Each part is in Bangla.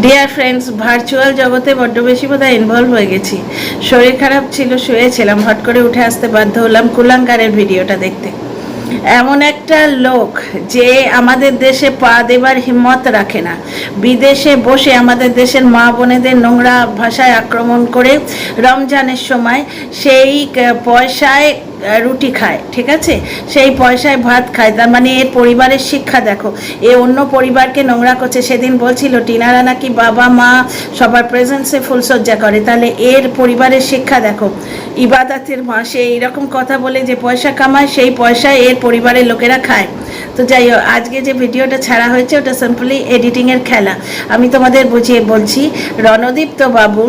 ডিয়ার ফ্রেন্ডস, ভার্চুয়াল জগতে বড্ড বেশি বোধহয় ইনভলভ হয়ে গেছি। শরীর খারাপ ছিল, শুয়েছিলাম, হট করে উঠে আসতে বাধ্য হলাম কুলাঙ্গারের ভিডিওটা দেখতে। এমন একটা লোক যে আমাদের দেশে পা দেবার হিম্মত রাখে না, বিদেশে বসে আমাদের দেশের মা বোনেদের নোংরা ভাষায় আক্রমণ করে রমজানের সময় সেই পয়সায় রুটি খায়, ঠিক আছে, সেই পয়সায় ভাত খায়। তার মানে এর পরিবারের শিক্ষা দেখো, এ অন্য পরিবারকে নোংরা করছে। সেদিন বলছিল টিনারা নাকি বাবা মা সবার প্রেজেন্সে ফুলসজ্জা করে, তাহলে এর পরিবারের শিক্ষা দেখো। ইবাদতের মাসে এইরকম কথা বলে যে পয়সা কামায়, সেই পয়সায় এর পরিবারের লোকেরা খায়। তো যাই হোক, আজকে যে ভিডিওটা ছাড়া হয়েছে ওটা সিম্পলি এডিটিংয়ের খেলা। আমি তোমাদের বুঝিয়ে বলছি। রণদীপ্ত বাবু,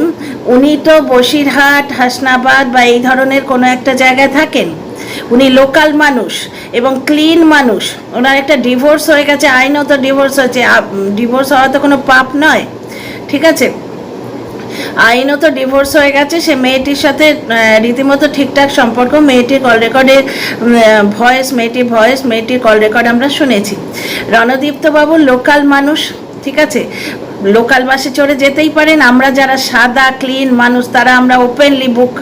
উনি তো বসিরহাট, হাসনাবাদ বা এই ধরনের কোনো একটা জায়গায় থাকেন। উনি লোকাল মানুষ এবং ক্লিন মানুষ। ওনার একটা ডিভোর্স হয়ে গেছে, আইনত ডিভোর্স হয়েছে। ডিভোর্স হওয়া তো কোনো পাপ নয়, ঠিক আছে, আইনত ডিভোর্স হয়ে গেছে। সে মেয়েটির সাথে রীতিমতো ঠিকঠাক সম্পর্ক। মেয়েটির কল রেকর্ডের মেয়েটির কল রেকর্ড আমরা শুনেছি। রণদীপ্ত বাবু লোকাল মানুষ, ঠিক আছে, লোকাল বাসে চড়ে যেতেই পারেন। আমরা যারা সাদা ক্লিন মানুষ তারা আমরা ওপেনলি বুক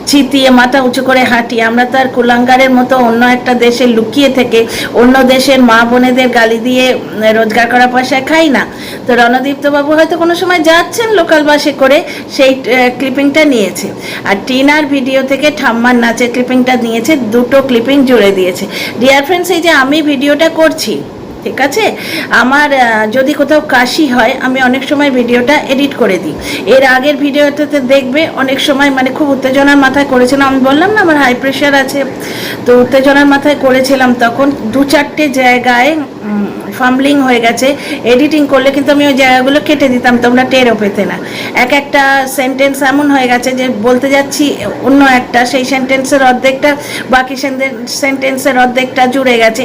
চিতিয়ে মাথা উঁচু করে হাঁটি। আমরা তার কুলাঙ্গারের মতো অন্য একটা দেশে লুকিয়ে থেকে অন্য দেশের মা বোনেদের গালি দিয়ে রোজগার করা পয়সায় খাই না। তো রণদীপ্ত বাবু হয়তো কোনো সময় যাচ্ছেন লোকাল বাসে করে, সেই ক্লিপিংটা নিয়েছে। আর টিনার ভিডিও থেকে ঠাম্মার নাচের ক্লিপিংটা নিয়েছে, দুটো ক্লিপিং জুড়ে দিয়েছে। ডিয়ার ফ্রেন্ডস, এই যে আমি ভিডিওটা করছি, ঠিক আছে, আমার যদি কোথাও কাশি হয় আমি অনেক সময় ভিডিওটা এডিট করে দিই। এর আগের ভিডিওটাতে দেখবে অনেক সময় মানে খুব উত্তেজনার মাথায় করেছিলাম। আমি বললাম না আমার হাই প্রেশার আছে, তো উত্তেজনার মাথায় করেছিলাম। তখন 2-4টে জায়গায় ফাম্বলিং হয়ে গেছে। এডিটিং করলে কিন্তু আমি ওই জায়গাগুলো কেটে দিতাম, তোমরা টেরও পেতে না। একটা সেন্টেন্স এমন হয়ে গেছে যে বলতে যাচ্ছি অন্য একটা, সেই সেন্টেন্সের অর্ধেকটা বাকি সেন্টেন্সের অর্ধেকটা জুড়ে গেছে।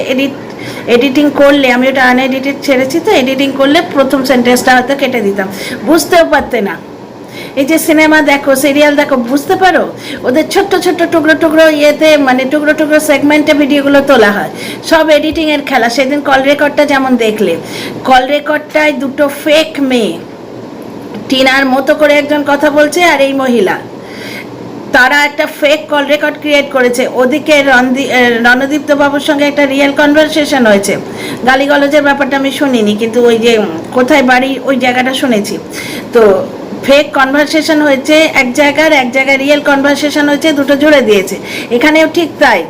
এডিটিং করলে, আমি ওটা আনএডিটেড ছেড়েছি, তো এডিটিং করলে প্রথম সেন্টেন্সটা হয়তো কেটে দিতাম, বুঝতেও পারতে না। এই যে সিনেমা দেখো, সিরিয়াল দেখো, বুঝতে পারো ওদের ছোট্ট ছোট্ট টুকরো টুকরো ইয়েতে, মানে টুকরো টুকরো সেগমেন্টে ভিডিওগুলো তোলা হয়, সব এডিটিংয়ের খেলা। সেদিন কল রেকর্ডটা যেমন দেখলে, কল রেকর্ডটায় দুটো ফেক মেয়ে টিনার মতো করে একজন কথা বলছে, আর এই মহিলা, তারা একটা ফেক কল রেকর্ড ক্রিয়েট করেছে। ওদিকে রণদীপ্ত বাবুর সঙ্গে একটা রিয়েল কনভারসেশন হয়েছে। গালিগলজের ব্যাপারটা আমি শুনিনি, কিন্তু ওই যে কোথায় বাড়ি ওই জায়গাটা শুনেছি। তো ফেক কনভারসেশন হয়েছে এক জায়গায় রিয়েল কনভারসেশন হয়েছে, দুটো জুড়ে দিয়েছে। এখানেও ঠিক তাই।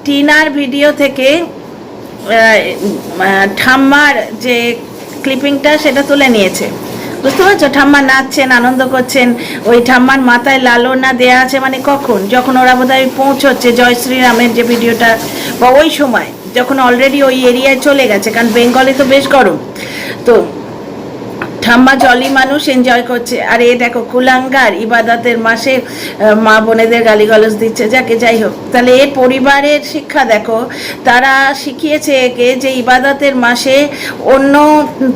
টিনার ভিডিও থেকে ঠাম্মার যে ক্লিপিংটা সেটা তুলে নিয়েছে, বুঝতে পারছো? ঠাম্মা নাচছেন, আনন্দ করছেন, ওই ঠাম্মার মাথায় লালনা দেয়া আছে। মানে কখন, যখন ওরা বোধহয় পৌঁছচ্ছে জয় শ্রীরামের যে ভিডিওটা, বা ওই সময় যখন অলরেডি ওই এরিয়ায় চলে গেছে, কারণ বেঙ্গলে তো বেশ গরম। তো ঠাম্মা জলি মানুষ, এনজয় করছে। আর এ দেখো কুলাঙ্গার ইবাদতের মাসে মা বোনেদের গালিগালাজ দিচ্ছে। যাকে যাই হোক, তাহলে এর পরিবারের শিক্ষা দেখো। তারা শিখিয়েছে একে যে ইবাদতের মাসে অন্য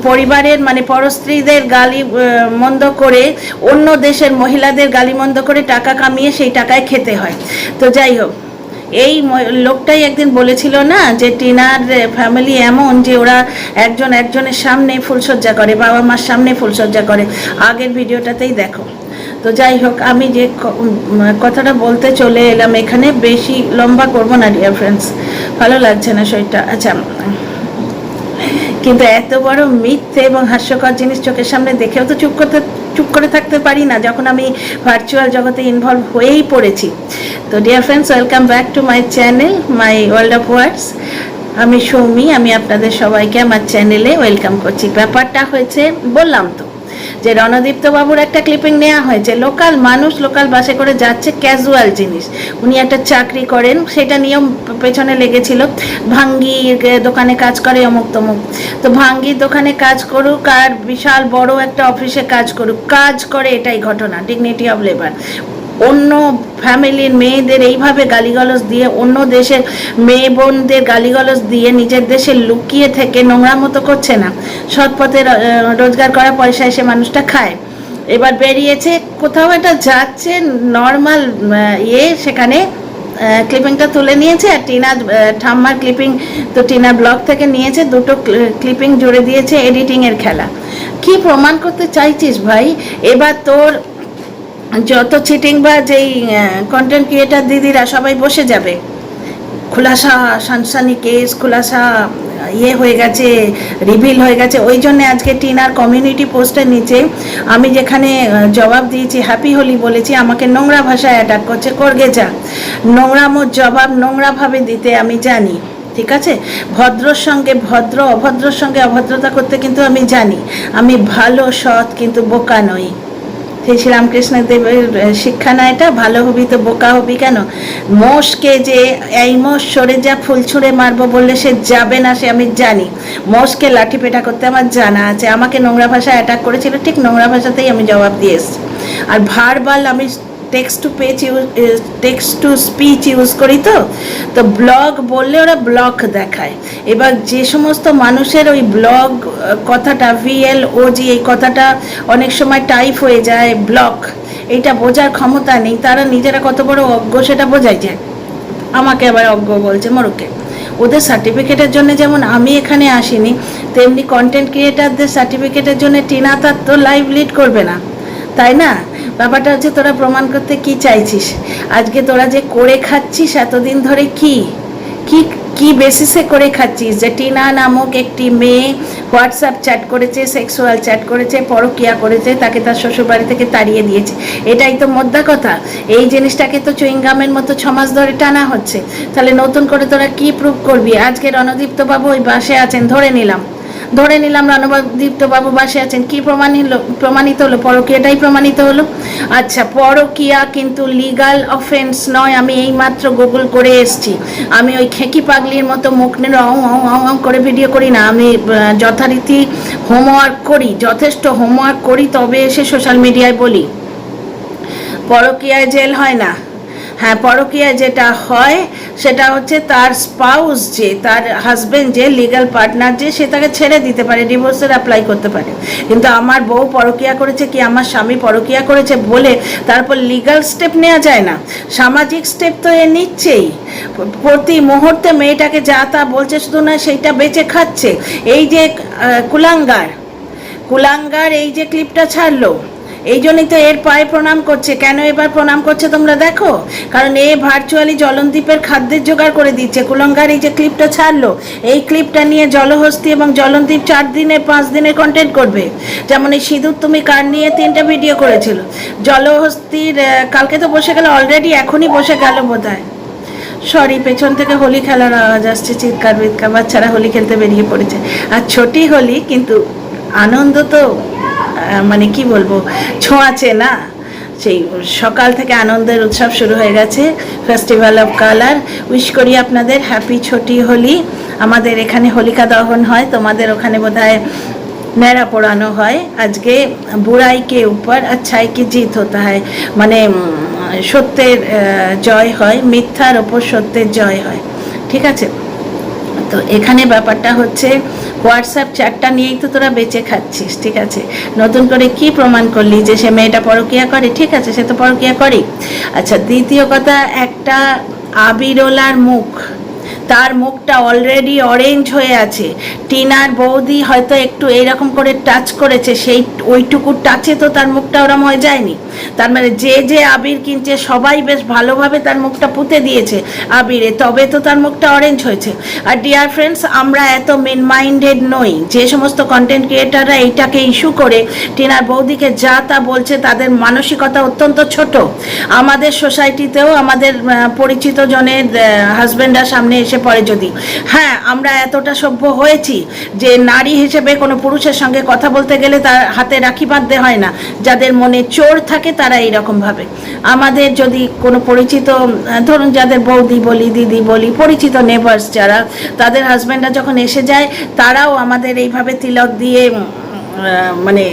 পরিবারের মানে পরস্ত্রীদের গালি মন্দ করে, অন্য দেশের মহিলাদের গালি মন্দ করে টাকা কামিয়ে সেই টাকায় খেতে হয়। তো যাই হোক, এই লোকটাই একদিন বলেছিল না যে টিনার ফ্যামিলি এমন যে ওরা একজনের সামনে ফুলসজ্জা করে, বাবা মার সামনে ফুলসজ্জা করে। আগের ভিডিওটাতেই দেখো। তো যাই হোক, আমি যে কথাটা বলতে চলে এলাম এখানে, বেশি লম্বা করবো না ডিয়ার ফ্রেন্ডস, ভালো লাগছে না শরীরটা। আচ্ছা, কিন্তু এত বড় মিথ্যে এবং হাস্যকর জিনিস চোখের সামনে দেখেও তো চুপ করে থাকতে পারি না, যখন আমি ভার্চুয়াল জগতে ইনভলভ হয়েই পড়েছি। তো dear friends, welcome back to my channel, my world of words. আমি সৌমি, আমি আপনাদের সবাইকে আমার চ্যানেলে ওয়েলকাম করছি। ব্যাপারটা হয়েছে, বললাম তো যে রণদীপ্ত বাবুর একটা ক্লিপিং নেওয়া হয়েছে। লোকাল মানুষ লোকাল বাসে করে যাচ্ছে, ক্যাজুয়াল জিনিস। উনি একটা চাকরি করেন, সেটা নিয়ম পেছনে লেগেছিল। ভাঙ্গির দোকানে কাজ করে, অমুক তমুক। তো ভাঙ্গির দোকানে কাজ করুক আর বিশাল বড় একটা অফিসে কাজ করুক, কাজ করে, এটাই ঘটনা, ডিগনিটি অফ লেবার। অন্য ফ্যামিলির মেয়েদের এইভাবে গালিগালাজ দিয়ে, অন্য দেশের মেয়ে বোনদের গালিগালাজ দিয়ে নিজের দেশে লুকিয়ে থেকে নোংরা মতো করছে না। সৎ পথে রোজগার করা পয়সায় সে মানুষটা খায়। এবার বেরিয়েছে কোথাও, এটা যাচ্ছে নর্মাল সেখানে ক্লিপিংটা তুলে নিয়েছে, আর টিনা ঠাম্মার ক্লিপিং তো টিনার ব্লগ থেকে নিয়েছে, দুটো ক্লিপিং জুড়ে দিয়েছে, এডিটিংয়ের খেলা। কি প্রমাণ করতে চাইছিস ভাই? এবার তোর যত চিটিং বা যেই কন্টেন্ট ক্রিয়েটার দিদিরা সবাই বসে যাবে, খুলাসা সানসানি কেস, খুলাসা হয়ে গেছে, রিভিল হয়ে গেছে। ওই জন্যে আজকে টিনার কমিউনিটি পোস্টের নিচে আমি যেখানে জবাব দিয়েছি, হ্যাপি হোলি বলেছি, আমাকে নোংরা ভাষায় অ্যাটাক করছে, করগে যা। নোংরামোর জবাব নোংরাভাবে দিতে আমি জানি, ঠিক আছে? ভদ্রর সঙ্গে ভদ্র, অভদ্রর সঙ্গে অভদ্রতা করতে কিন্তু আমি জানি। আমি ভালো, সৎ, কিন্তু বোকা নই। সেই শ্রীরামকৃষ্ণ দেবের শিক্ষা না এটা? ভালো হবি তো বোকা হবি কেন? মোষকে যে এই মোষ সরে যা, ফুল ছুঁড়ে মারবো বললে সে যাবে না, সে আমি জানি। মোষকে লাঠি পেটা করতে আমার জানা আছে। আমাকে নোংরা ভাষায় অ্যাটাক করেছিল, ঠিক নোংরা ভাষাতেই আমি জবাব দিয়ে এসেছি। আর ভার্বাল আমি টেক্সট টু স্পিচ ইউজ করি। তো ব্লগ বললে ওরা ব্লক দেখায়। এবার যে সমস্ত মানুষের ওই ব্লগ কথাটা, VLOG এই কথাটা অনেক সময় টাইপ হয়ে যায় ব্লক, এইটা বোঝার ক্ষমতা নেই, তারা নিজেরা কত বড় অজ্ঞ সেটা বোঝাই যায়। আমাকে আবার অজ্ঞ বলছে মরুকে। ওদের সার্টিফিকেটের জন্য যেমন আমি এখানে আসিনি, তেমনি কন্টেন্ট ক্রিয়েটারদের সার্টিফিকেটের জন্য টিনা তার তো লাইভ লিড করবে না, তাই না? ব্যাপারটা হচ্ছে তোরা প্রমাণ করতে কি চাইছিস? আজকে তোরা যে করে খাচ্ছিস এতদিন ধরে, কি কি কি বেসিসে করে খাচ্ছিস? যে টিনা নামক একটি মেয়ে হোয়াটসঅ্যাপ চ্যাট করেছে, সেক্সুয়াল চ্যাট করেছে, পরকীয়া করেছে, তাকে তার শ্বশুরবাড়ি থেকে তাড়িয়ে দিয়েছে, এটাই তো মোদ্দা কথা। এই জিনিসটাকে তো চুইংগামের মতো 6 মাস ধরে টানা হচ্ছে। তাহলে নতুন করে তোরা কি প্রুভ করবি? আজকে রণদীপ্ত বাবু ওই বাসে আছেন, ধরে নিলাম রণদীপ্ত বাবু বাসে আছেন, কি প্রমাণিত হলো? পরকীয়াটাই প্রমাণিত হলো। আচ্ছা, পরকীয়া কিন্তু লিগাল অফেন্স নয়, আমি এই মাত্র গুগল করে এসছি। আমি ওই খেকি পাগলির মতো মুখ নিয়ে অং করে ভিডিও করি না, আমি যথারীতি হোমওয়ার্ক করি, যথেষ্ট হোমওয়ার্ক করি, তবে এসে সোশ্যাল মিডিয়ায় বলি। পরকীয়ায় জেল হয় না। হ্যাঁ, পরকীয়ায় যেটা হয় সেটা হচ্ছে তার স্পাউস, যে তার হাজবেন্ড, যে লিগ্যাল পার্টনার, যে সে তাকে ছেড়ে দিতে পারে, ডিভোর্সের অ্যাপ্লাই করতে পারে। কিন্তু আমার বউ পরকীয়া করেছে কি আমার স্বামী পরকীয়া করেছে বলে তারপর লিগ্যাল স্টেপ নেওয়া যায় না? সামাজিক স্টেপ তো এ নিচ্ছেই। প্রতি মুহূর্তে মেয়েটাকে যা তা বলছে, শুধু না সেইটা বেঁচে খাচ্ছে। এই যে কুলাঙ্গার এই যে ক্লিপটা ছাড়লো, এই জন্যই তো এর পায়ে প্রণাম করছে। কেন এবার প্রণাম করছে তোমরা দেখো, কারণ এ ভার্চুয়ালি জলনদীপের খাদ্যের জোগাড় করে দিচ্ছে। কুলঙ্গার এই যে ক্লিপটা ছাড়লো, এই ক্লিপটা নিয়ে জলহস্তি এবং জলনদীপ 4 দিনের 5 দিনের কন্টেন্ট করবে। যেমন এই সিঁদুর তুমি কার নিয়ে 3টা ভিডিও করেছিল। জলহস্তির কালকে তো বসে গেল, অলরেডি এখনই বসে গেল বোধহয়। সরি, পেছন থেকে হোলি খেলার আওয়াজ আসছে, চিৎকার বিৎকার, বাচ্চারা হোলি খেলতে বেরিয়ে পড়েছে। আর ছোটি হোলি, কিন্তু আনন্দ তো মানে কি বলবো, ছোঁয়াচে না? সেই সকাল থেকে আনন্দের উৎসব শুরু হয়ে গেছে, ফেস্টিভ্যাল অফ কালার। উইশ করি আপনাদের হ্যাপি ছোটি হোলি। আমাদের এখানে হোলিকা দহন হয়, তোমাদের ওখানে বোধহয় ন্যাড়া পোড়ানো হয়। আজকে বুড়াই কে উপর আচ্ছাই কি জিত হতা হয়, মানে সত্যের জয় হয়, মিথ্যার ওপর সত্যের জয় হয়, ঠিক আছে? তো এখানে ব্যাপারটা হচ্ছে হোয়াটসঅ্যাপ চ্যাটটা নিয়েই তো তোরা বেঁচে খাচ্ছিস, ঠিক আছে? নতুন করে কি প্রমাণ করলি যে সে মেয়েটা পরকীয়া করে? ঠিক আছে, সে তো পরকীয়া করে। আচ্ছা, দ্বিতীয় কথা, একটা আবিরোলার মুখ, তার মুখটা অলরেডি অরেঞ্জ হয়ে আছে। টিনার বৌদি হয়তো একটু এইরকম করে টাচ করেছে, সেই ওইটুকু টাচে তো তার মুখটা ওরম হয়ে যায়নি। তার মানে যে আবির কিনছে সবাই বেশ ভালোভাবে তার মুখটা পুঁতে দিয়েছে আবিরে, তবে তো তার মুখটা অরেঞ্জ হয়েছে। আর ডিয়ার ফ্রেন্ডস, আমরা এত মেন মাইন্ডেড নই। যে সমস্ত কন্টেন্ট ক্রিয়েটাররা এইটাকে ইস্যু করে টিনার বৌদিকে যা তা বলছে, তাদের মানসিকতা অত্যন্ত ছোট। আমাদের সোসাইটিতেও আমাদের পরিচিত জনের হাজব্যান্ডরা সামনে এসে পড়ে যদি, হ্যাঁ, আমরা এতটা সভ্য হয়েছি যে নারী হিসেবে কোনো পুরুষের সঙ্গে কথা বলতে গেলে তার হাতে রাখি বাঁধতে হয় না। যাদের মনে চোর থাকে তারা এইরকম ভাবে। আমাদের যদি কোনো পরিচিত, ধরুন যাদের বৌদি বলি, দিদি বলি, পরিচিত নেবার্স যারা, তাদের হাজব্যান্ডরা যখন এসে যায়, তারাও আমাদের এইভাবে তিলক দিয়ে মানে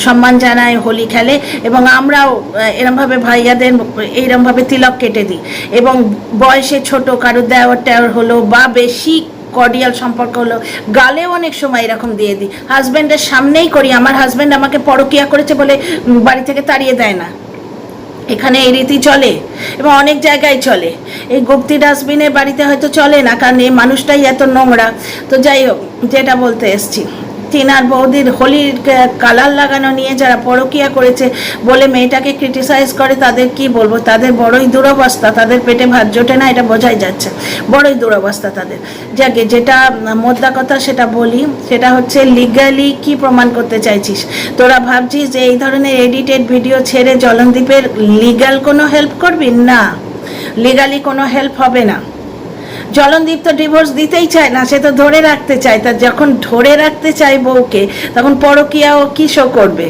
সম্মান জানায়, হোলি খেলে, এবং আমরাও এরমভাবে ভাইয়াদের এইরমভাবে তিলক কেটে দিই। এবং বয়সে ছোট কারো দেওয়ার টেওয়ার হলো বা বেশি কর্ডিয়াল সম্পর্ক হলো, গালেও অনেক সময় এরকম দিয়ে দিই। হাজব্যান্ডের সামনেই করি। আমার হাজব্যান্ড আমাকে পরকীয়া করেছে বলে বাড়ি থেকে তাড়িয়ে দেয় না। এখানে এই রীতি চলে এবং অনেক জায়গায় চলে। এই গুপ্তি ডাস্টবিনের বাড়িতে হয়তো চলে না, কারণ এই মানুষটাই এত নোংরা। তো যাই হোক, যেটা বলতে এসছি, টিনার বৌদির হোলির কালার লাগানো নিয়ে যারা পরকিয়া করেছে বলে মেয়েটাকে ক্রিটিসাইজ করে, তাদের কি বলবো, তাদের বড়ই দুরবস্থা, তাদের পেটে ভাত জোটে না, এটা বোঝাই যাচ্ছে, বড়ই দুরবস্থা তাদের। যাকে যেটা মোদ্দা কথা সেটা বলি, সেটা হচ্ছে লিগালি কি প্রমাণ করতে চাইছিস তোরা? ভাবছিস যে এই ধরনের এডিটেড ভিডিও ছেড়ে জলনদীপের লিগাল কোনো হেল্প করবি? না, লিগালি কোনো হেল্প হবে না। জলনদীপ তো ডিভোর্স দিতেই চায় না, সে তো ধরে রাখতে চায়। তা যখন ধরে রাখতে চায় বউকে, তখন পরকীয়া ও কি শো করবে?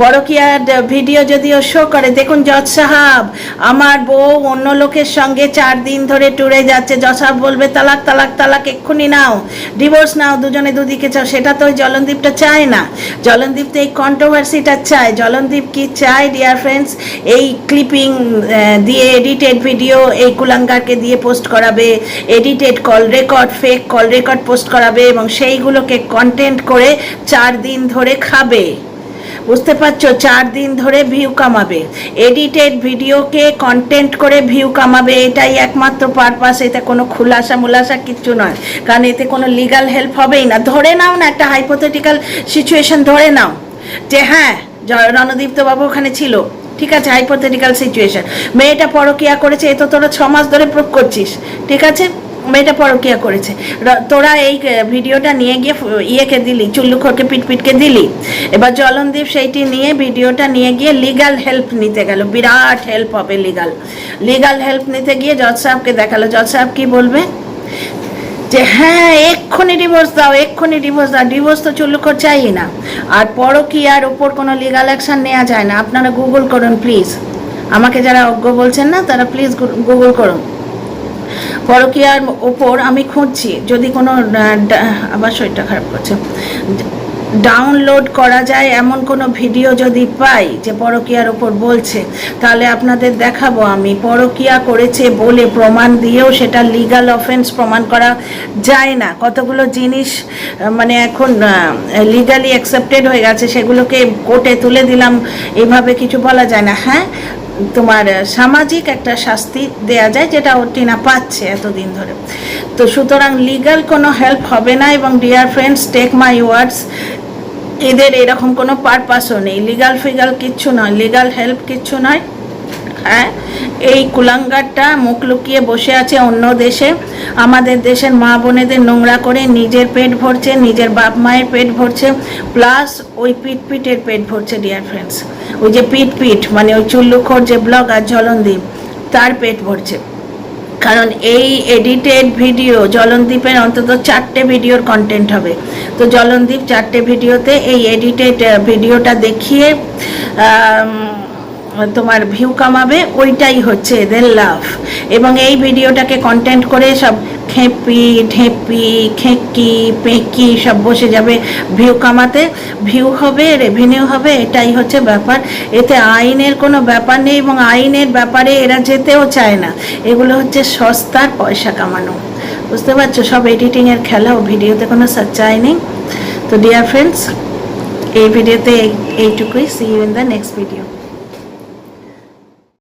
পরকীয়ার ভিডিও যদিও শো করে, দেখুন জজ সাহাব, আমার বউ অন্য লোকের সঙ্গে 4 দিন ধরে ট্যুরে যাচ্ছে, জজ সাহাব বলবে তালাক তালাক তালাক, এক্ষুনি নাও, ডিভোর্স নাও, দুজনে দুদিকে চাও। সেটা তো ওই জলনদীপটা চায় না। জলনদীপ তো এই কন্ট্রোভার্সিটা চায়। জলনদীপ কি চায় ডিয়ার ফ্রেন্ডস? এই ক্লিপিং দিয়ে এডিটেড ভিডিও এই কুলাঙ্গারকে দিয়ে পোস্ট করাবে, edited call record, fake call record post করাবে এবং সেইগুলোকে কন্টেন্ট করে 4 দিন ধরে খাবে। বুঝতে পারছো? 4 দিন ধরে ভিউ কামাবে, এডিটেড ভিডিওকে কন্টেন্ট করে ভিউ কামাবে, এটাই একমাত্র পারপাস। এতে কোনো খুলাসা মুলাসা কিচ্ছু নয়, কারণ এতে কোনো লিগাল হেল্প হবেই না। ধরে নাও না, একটা হাইপোথেটিক্যাল সিচুয়েশন ধরে নাও যে হ্যাঁ রণদীপ্ত বাবু ওখানে ছিল, ঠিক আছে, হাইপোথেটিক্যাল সিচুয়েশন, মেয়েটা পরকীয়া করেছে, এ তো তোরা 6 মাস ধরে প্রুভ করছিস, ঠিক আছে, মেয়েটা পরকীয়া করেছে। তোরা এই ভিডিওটা নিয়ে গিয়ে ইয়েকে দিলি, চুল্লুখোরকে পিটপিটকে দিলি। এবার জলনদীপ সেইটি নিয়ে ভিডিওটা নিয়ে গিয়ে লিগাল হেল্প নিতে গেল, বিরাট হেল্প হবে লিগাল হেল্প নিতে গিয়ে জজ সাহেবকে দেখালো। জজ সাহেব কি বলবে? যে হ্যাঁ এক্ষুনি ডিভোর্স দাও, এক্ষুনি ডিভোর্স দাও। ডিভোর্স তো চুল্লুখোর চাই না, আর পরকীয়ার ওপর কোনো লিগাল অ্যাকশন নেওয়া যায় না। আপনারা গুগল করুন প্লিজ, আমাকে যারা অজ্ঞ বলছেন না তারা প্লিজ গুগল করুন। পরকীয়ার ওপর আমি খুঁজছি, যদি কোনো আবার শরীরটা খারাপ করছে, ডাউনলোড করা যায় এমন কোনো ভিডিও যদি পাই যে পরকীয়ার ওপর বলছে, তাহলে আপনাদের দেখাবো। আমি পরকীয়া করেছে বলে প্রমাণ দিয়েও সেটা লিগাল অফেন্স প্রমাণ করা যায় না। কতগুলো জিনিস মানে এখন লিগালি অ্যাকসেপ্টেড হয়ে গেছে, সেগুলোকে কোর্টে তুলে দিলাম, এইভাবে কিছু বলা যায় না। হ্যাঁ, তোমার সামাজিক একটা শাস্তি দেয়া যায়, যেটা ওর টিনা পাচ্ছে এতদিন ধরে। তো সুতরাং লিগাল কোনো হেল্প হবে না। এবং ডিয়ার ফ্রেন্ডস, টেক মাই ওয়ার্ডস, এদের এরকম কোনো পারপাসও নেই, লিগাল ফিগাল কিচ্ছু নয়, লিগাল হেল্প কিচ্ছু নয়। হ্যাঁ, এই কুলাঙ্গারটা মুখ লুকিয়ে বসে আছে অন্য দেশে, আমাদের দেশের মা বোনেদের নোংরা করে নিজের পেট ভরছে, নিজের বাপ মায়ের পেট ভরছে, প্লাস ওই পিটের পেট ভরছে ডিয়ার ফ্রেন্ডস। ওই যে পিট মানে ওই চুল্লুখোর যে ব্লগার জলনদীপ, তার পেট ভরছে। কারণ এই এডিটেড ভিডিও জলনদীপের অন্তত 4টে ভিডিওর কন্টেন্ট হবে। তো জলনদীপ 4টে ভিডিওতে এই এডিটেড ভিডিওটা দেখিয়ে তোমার ভিউ কামাবে, ওইটাই হচ্ছে এদের লাভ। এবং এই ভিডিওটাকে কন্টেন্ট করে সব খেপি ঢেপি খেঁকি পেঁকি সব বসে যাবে ভিউ কামাতে, ভিউ হবে, রেভিনিউ হবে, এটাই হচ্ছে ব্যাপার। এতে আইনের কোনো ব্যাপার নেই এবং আইনের ব্যাপারে এরা যেতেও চায় না। এগুলো হচ্ছে সস্তার পয়সা কামানো, বুঝতে পারছো? সব এডিটিংয়ের খেলা, ও ভিডিওতে কোনো সচ্চাই নেই। তো ডিয়ার ফ্রেন্ডস, এই ভিডিওতে এইটুকুই। See you in the next video.